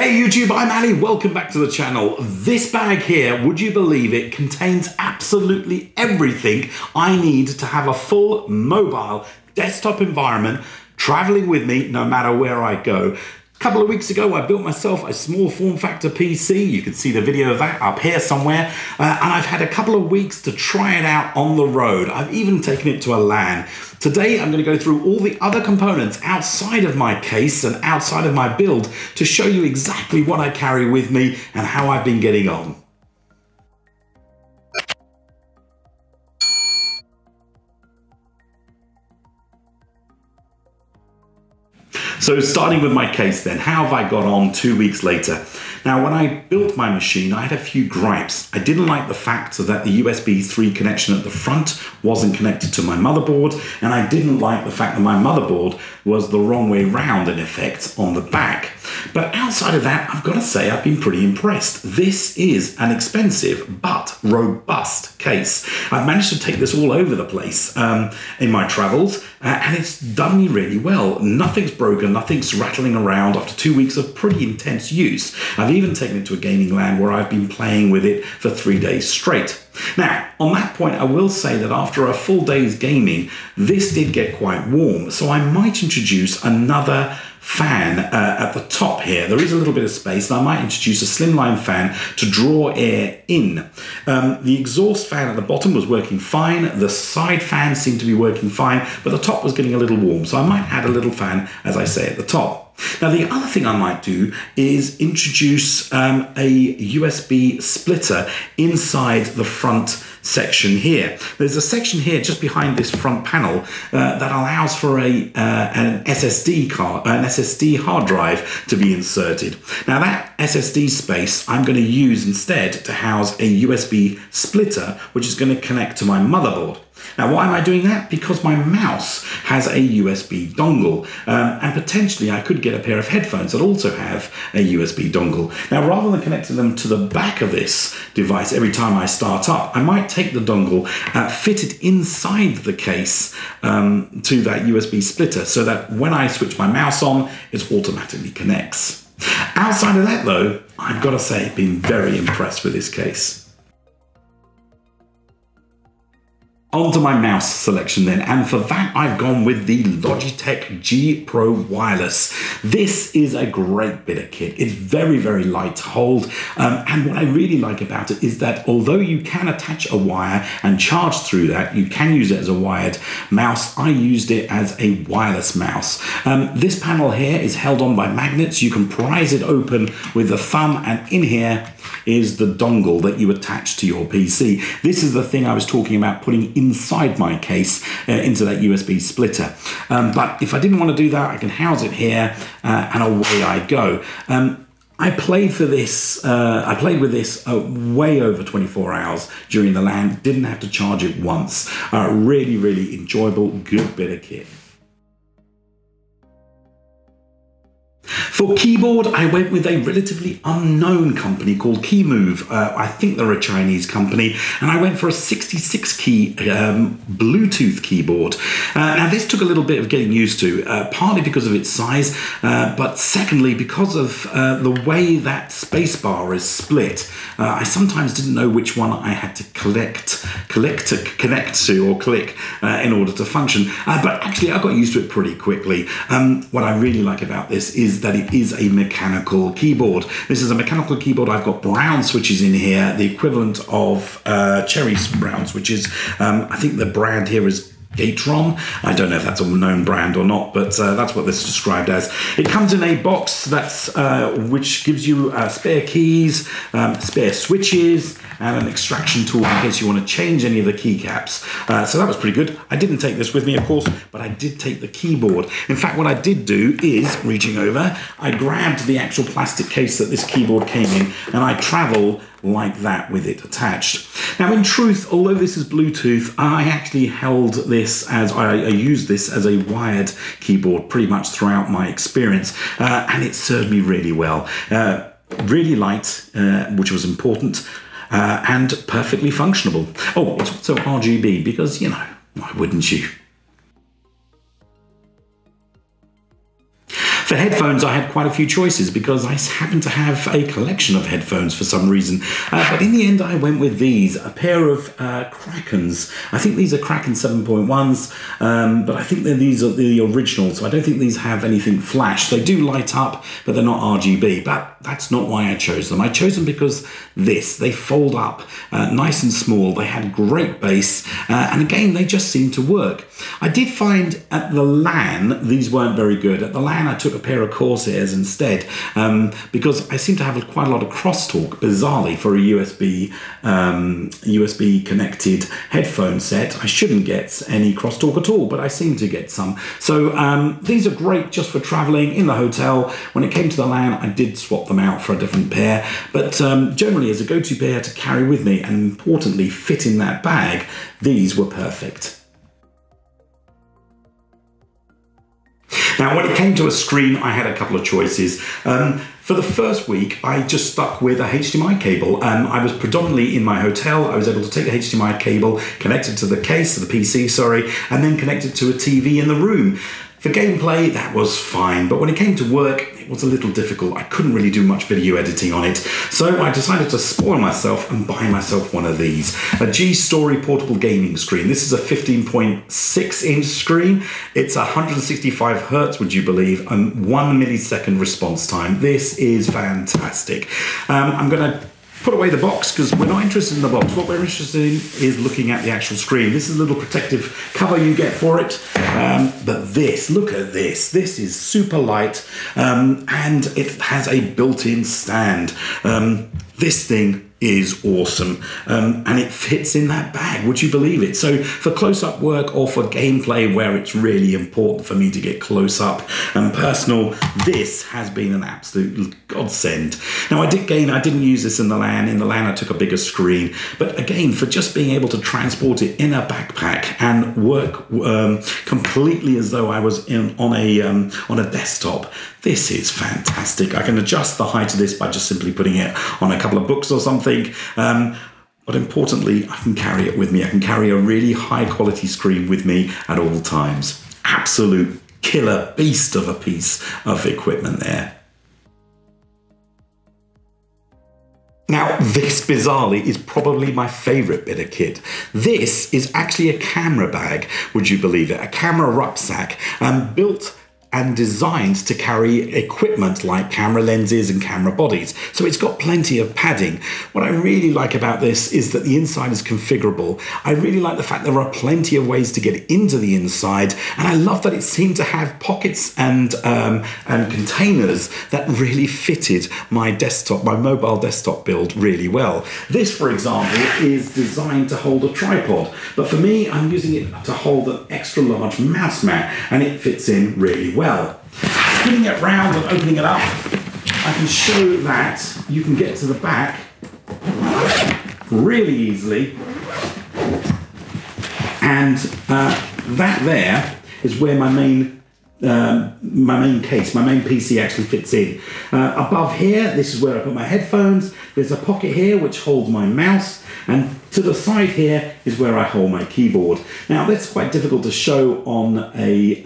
Hey YouTube, I'm Ali, welcome back to the channel. This bag here, would you believe it, contains absolutely everything I need to have a full mobile desktop environment traveling with me no matter where I go. A couple of weeks ago, I built myself a small form factor PC. You can see the video of that up here somewhere. And I've had a couple of weeks to try it out on the road. I've even taken it to a LAN. Today, I'm going to go through all the other components outside of my case and outside of my build to show you exactly what I carry with me and how I've been getting on. So starting with my case then, how have I got on 2 weeks later? Now, when I built my machine, I had a few gripes. I didn't like the fact that the USB 3 connection at the front wasn't connected to my motherboard, and I didn't like the fact that my motherboard was the wrong way round in effect on the back. But outside of that, I've got to say I've been pretty impressed. This is an expensive but robust case. I've managed to take this all over the place in my travels, and it's done me really well. Nothing's broken, nothing's rattling around after 2 weeks of pretty intense use. I've even taken it to a gaming LAN where I've been playing with it for 3 days straight. Now, on that point, I will say that after a full day's gaming, this did get quite warm, so I might introduce another fan at the top here. There is a little bit of space, and I might introduce a slimline fan to draw air in. The exhaust fan at the bottom was working fine. The side fan seemed to be working fine, but the top was getting a little warm, so I might add a little fan, as I say, at the top. Now, the other thing I might do is introduce a USB splitter inside the front section here. There's a section here just behind this front panel that allows for an SSD hard drive to be inserted. Now, that SSD space I'm going to use instead to house a USB splitter, which is going to connect to my motherboard. Now, why am I doing that? Because my mouse has a USB dongle, and potentially I could get a pair of headphones that also have a USB dongle. Now, rather than connecting them to the back of this device every time I start up, I might take the dongle, fit it inside the case to that USB splitter so that when I switch my mouse on, it automatically connects. Outside of that, though, I've got to say I've been very impressed with this case. On to my mouse selection then, and for that I've gone with the Logitech G Pro Wireless. This is a great bit of kit. It's very, very light to hold, and what I really like about it is that although you can attach a wire and charge through that, you can use it as a wired mouse. I used it as a wireless mouse. This panel here is held on by magnets. You can prise it open with the thumb, and in here is the dongle that you attach to your PC. This is the thing I was talking about putting inside my case into that USB splitter. But if I didn't want to do that, I can house it here and away I go. I played with this way over 24 hours during the LAN. Didn't have to charge it once. Really, really enjoyable, good bit of kit. For keyboard, I went with a relatively unknown company called KeMove. I think they're a Chinese company, and I went for a 66 key Bluetooth keyboard. Now, this took a little bit of getting used to, partly because of its size, but secondly, because of the way that spacebar is split. I sometimes didn't know which one I had to connect to or click in order to function, but actually I got used to it pretty quickly. What I really like about this is that it is a mechanical keyboard. This is a mechanical keyboard. I've got brown switches in here, the equivalent of Cherry brown switches. I think the brand here is Gatron. I don't know if that's a known brand or not, but that's what this is described as. It comes in a box that's which gives you spare keys, spare switches, and an extraction tool in case you want to change any of the keycaps. So that was pretty good. I didn't take this with me, of course, but I did take the keyboard. In fact, what I did do is, reaching over, I grabbed the actual plastic case that this keyboard came in, and I travel like that with it attached. Now, in truth, although this is Bluetooth, I actually held this as, I used this as a wired keyboard pretty much throughout my experience, and it served me really well. Really light, which was important, and perfectly functional. Oh, it's also RGB because, you know, why wouldn't you? For For headphones, I had quite a few choices because I happen to have a collection of headphones for some reason. But in the end, I went with these, a pair of Krakens. I think these are Kraken 7.1s, but I think these are the originals. So I don't think these have anything flash. They do light up, but they're not RGB. But that's not why I chose them. I chose them because they fold up nice and small. They had great bass, and again, they just seem to work. I did find at the LAN, these weren't very good. At the LAN, I took a pair of Corsairs instead, because I seem to have quite a lot of crosstalk, bizarrely, for a USB connected headphone set. I shouldn't get any crosstalk at all, but I seem to get some. So these are great just for traveling in the hotel. When it came to the LAN, I did swap them out for a different pair, but generally as a go-to pair to carry with me and importantly fit in that bag, these were perfect. Now, when it came to a screen, I had a couple of choices. For the first week, I just stuck with a HDMI cable. I was predominantly in my hotel. I was able to take the HDMI cable, connect it to the case, to the PC, sorry, and then connect it to a TV in the room. For gameplay, that was fine, but when it came to work, it was a little difficult. I couldn't really do much video editing on it, so I decided to spoil myself and buy myself one of these. A G-Story portable gaming screen. This is a 15.6-inch screen. It's 165 Hertz, would you believe, and 1 millisecond response time. This is fantastic. I'm going to put away the box because we're not interested in the box. What we're interested in is looking at the actual screen. This is a little protective cover you get for it. But this, look at this. This is super light, and it has a built-in stand. This thing is awesome, and it fits in that bag, would you believe it? So for close-up work or for gameplay where it's really important for me to get close up and personal, this has been an absolute godsend. Now I didn't use this in the LAN. In the LAN I took a bigger screen, but again, for just being able to transport it in a backpack and work completely as though I was on a desktop, this is fantastic. I can adjust the height of this by just simply putting it on a couple of books or something. But importantly, I can carry it with me. I can carry a really high quality screen with me at all times. Absolute killer beast of a piece of equipment there. Now, this, bizarrely, is probably my favorite bit of kit. This is actually a camera bag, would you believe it? A camera rucksack, built and designed to carry equipment like camera lenses and camera bodies. So it's got plenty of padding. What I really like about this is that the inside is configurable. I really like the fact there are plenty of ways to get into the inside, and I love that it seemed to have pockets and containers that really fitted my mobile desktop build really well. This, for example, is designed to hold a tripod, but for me, I'm using it to hold an extra large mouse mat, and it fits in really well. Spinning it round and opening it up, I can show that you can get to the back really easily, and that there is where my main PC actually fits in. Above here, this is where I put my headphones. There's a pocket here which holds my mouse, and to the side here is where I hold my keyboard. Now that's quite difficult to show on a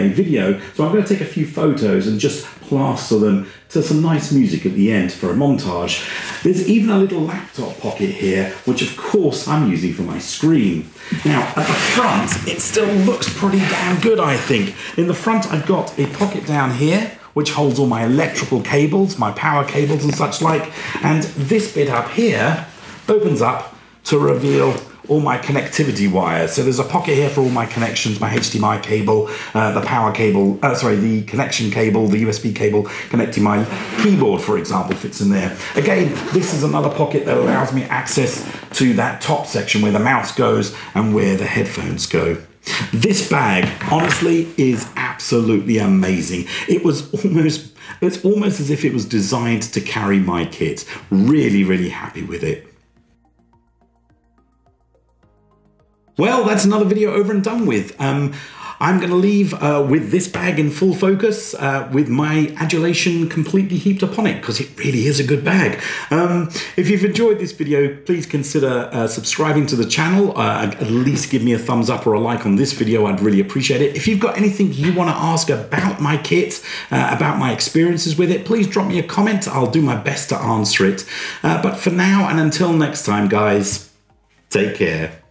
video, so I'm going to take a few photos and just plaster them to some nice music at the end for a montage. There's even a little laptop pocket here, which of course I'm using for my screen. Now at the front, it still looks pretty damn good, I think. In the front, I've got a pocket down here, which holds all my electrical cables, my power cables and such like, and this bit up here opens up to reveal all my connectivity wires. So there's a pocket here for all my connections, my HDMI cable, the power cable, the connection cable, the USB cable connecting my keyboard, for example, fits in there. Again, this is another pocket that allows me access to that top section where the mouse goes and where the headphones go. This bag, honestly, is absolutely amazing. It's almost as if it was designed to carry my kit. Really, really happy with it. Well, that's another video over and done with. I'm going to leave with this bag in full focus with my adulation completely heaped upon it, because it really is a good bag. If you've enjoyed this video, please consider subscribing to the channel. At least give me a thumbs up or a like on this video. I'd really appreciate it. If you've got anything you want to ask about my kit, about my experiences with it, please drop me a comment. I'll do my best to answer it. But for now, and until next time, guys, take care.